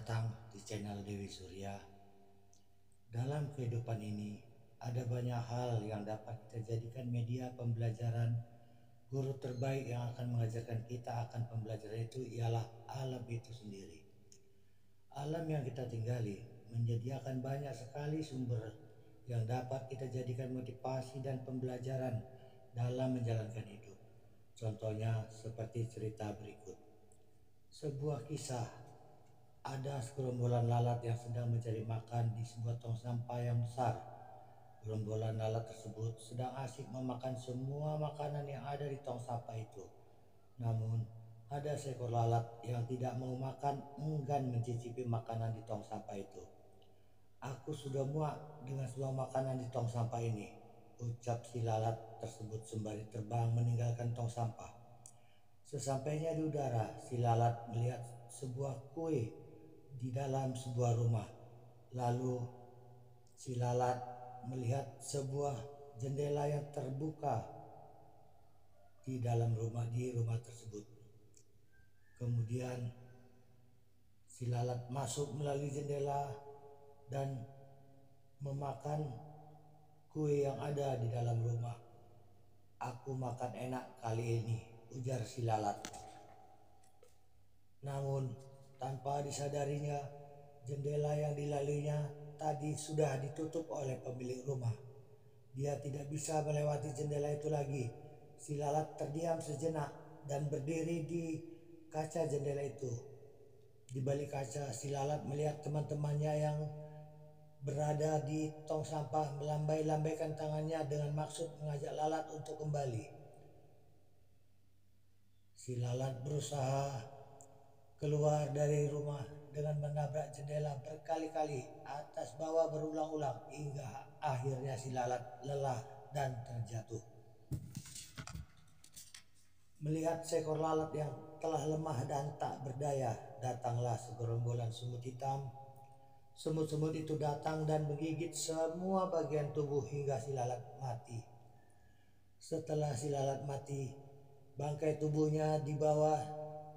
datang di channel Dewi Surya. Dalam kehidupan ini, ada banyak hal yang dapat kita jadikan media pembelajaran. Guru terbaik yang akan mengajarkan kita akan pembelajaran itu ialah alam itu sendiri. Alam yang kita tinggali menyediakan banyak sekali sumber yang dapat kita jadikan motivasi dan pembelajaran dalam menjalankan hidup. Contohnya seperti cerita berikut. Sebuah kisah. Ada segerombolan lalat yang sedang mencari makan di sebuah tong sampah yang besar. Gerombolan lalat tersebut sedang asik memakan semua makanan yang ada di tong sampah itu. Namun, ada seekor lalat yang tidak mau makan, enggan mencicipi makanan di tong sampah itu. "Aku sudah muak dengan semua makanan di tong sampah ini," ucap si lalat tersebut sembari terbang meninggalkan tong sampah. Sesampainya di udara, si lalat melihat sebuah kue di dalam sebuah rumah. Lalu si lalat melihat sebuah jendela yang terbuka di rumah tersebut. Kemudian si lalat masuk melalui jendela dan memakan kue yang ada di dalam rumah. "Aku makan enak kali ini," ujar si lalat. Namun tanpa disadarinya, jendela yang dilaluinya tadi sudah ditutup oleh pemilik rumah. Dia tidak bisa melewati jendela itu lagi. Si lalat terdiam sejenak dan berdiri di kaca jendela itu. Di balik kaca, si lalat melihat teman-temannya yang berada di tong sampah melambai-lambaikan tangannya dengan maksud mengajak lalat untuk kembali. Si lalat berusaha keluar dari rumah dengan menabrak jendela berkali-kali, atas bawah berulang-ulang, hingga akhirnya si lalat lelah dan terjatuh. Melihat seekor lalat yang telah lemah dan tak berdaya, datanglah segerombolan semut hitam. Semut-semut itu datang dan menggigit semua bagian tubuh hingga si lalat mati. Setelah si lalat mati, bangkai tubuhnya dibawa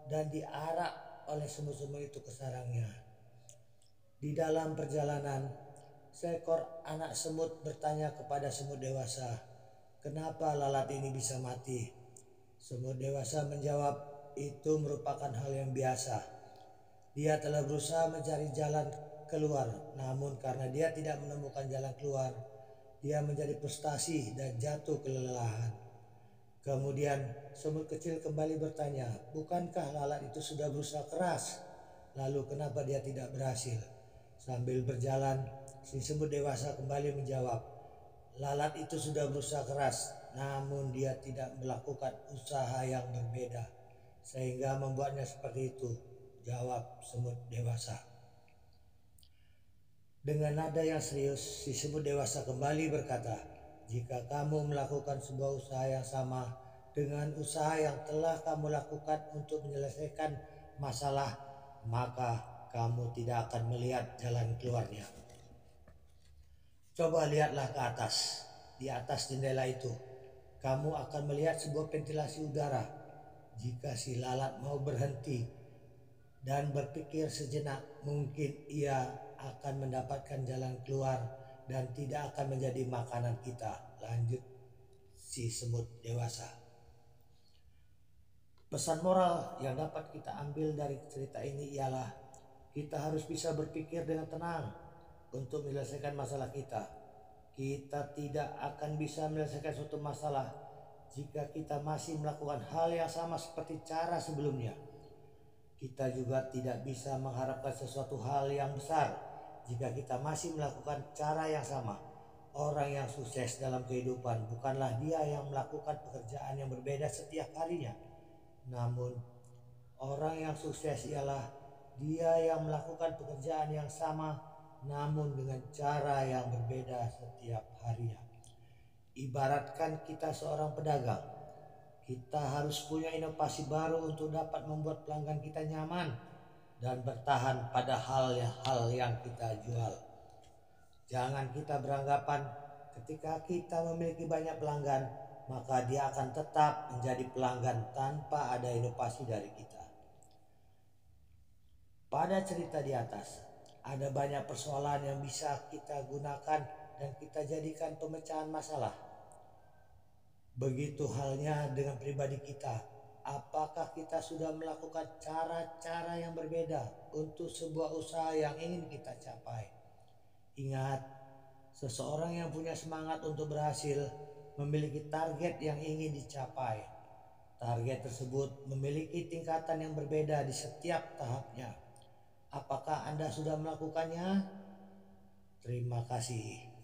dan diarak oleh semut-semut itu ke sarangnya. Di dalam perjalanan, seekor anak semut bertanya kepada semut dewasa, "Kenapa lalat ini bisa mati?" Semut dewasa menjawab, "Itu merupakan hal yang biasa. Dia telah berusaha mencari jalan keluar, namun karena dia tidak menemukan jalan keluar, dia menjadi frustasi dan jatuh kelelahan." Kemudian semut kecil kembali bertanya, "Bukankah lalat itu sudah berusaha keras? Lalu kenapa dia tidak berhasil?" Sambil berjalan, si semut dewasa kembali menjawab, "Lalat itu sudah berusaha keras, namun dia tidak melakukan usaha yang berbeda, sehingga membuatnya seperti itu," jawab semut dewasa. Dengan nada yang serius, si semut dewasa kembali berkata, "Jika kamu melakukan sebuah usaha yang sama dengan usaha yang telah kamu lakukan untuk menyelesaikan masalah, maka kamu tidak akan melihat jalan keluarnya. Coba lihatlah ke atas. Di atas jendela itu, kamu akan melihat sebuah ventilasi udara. Jika si lalat mau berhenti dan berpikir sejenak, mungkin ia akan mendapatkan jalan keluar dan tidak akan menjadi makanan kita," lanjut si semut dewasa. Pesan moral yang dapat kita ambil dari cerita ini ialah kita harus bisa berpikir dengan tenang untuk menyelesaikan masalah kita. Kita tidak akan bisa menyelesaikan suatu masalah jika kita masih melakukan hal yang sama seperti cara sebelumnya. Kita juga tidak bisa mengharapkan sesuatu hal yang besar jika kita masih melakukan cara yang sama. Orang yang sukses dalam kehidupan bukanlah dia yang melakukan pekerjaan yang berbeda setiap harinya. Namun, orang yang sukses ialah dia yang melakukan pekerjaan yang sama namun dengan cara yang berbeda setiap harinya. Ibaratkan kita seorang pedagang, kita harus punya inovasi baru untuk dapat membuat pelanggan kita nyaman dan bertahan pada hal-hal yang kita jual. Jangan kita beranggapan ketika kita memiliki banyak pelanggan, maka dia akan tetap menjadi pelanggan tanpa ada inovasi dari kita. Pada cerita di atas, ada banyak persoalan yang bisa kita gunakan dan kita jadikan pemecahan masalah. Begitu halnya dengan pribadi kita. Apakah kita sudah melakukan cara-cara yang berbeda untuk sebuah usaha yang ingin kita capai? Ingat, seseorang yang punya semangat untuk berhasil memiliki target yang ingin dicapai. Target tersebut memiliki tingkatan yang berbeda di setiap tahapnya. Apakah Anda sudah melakukannya? Terima kasih.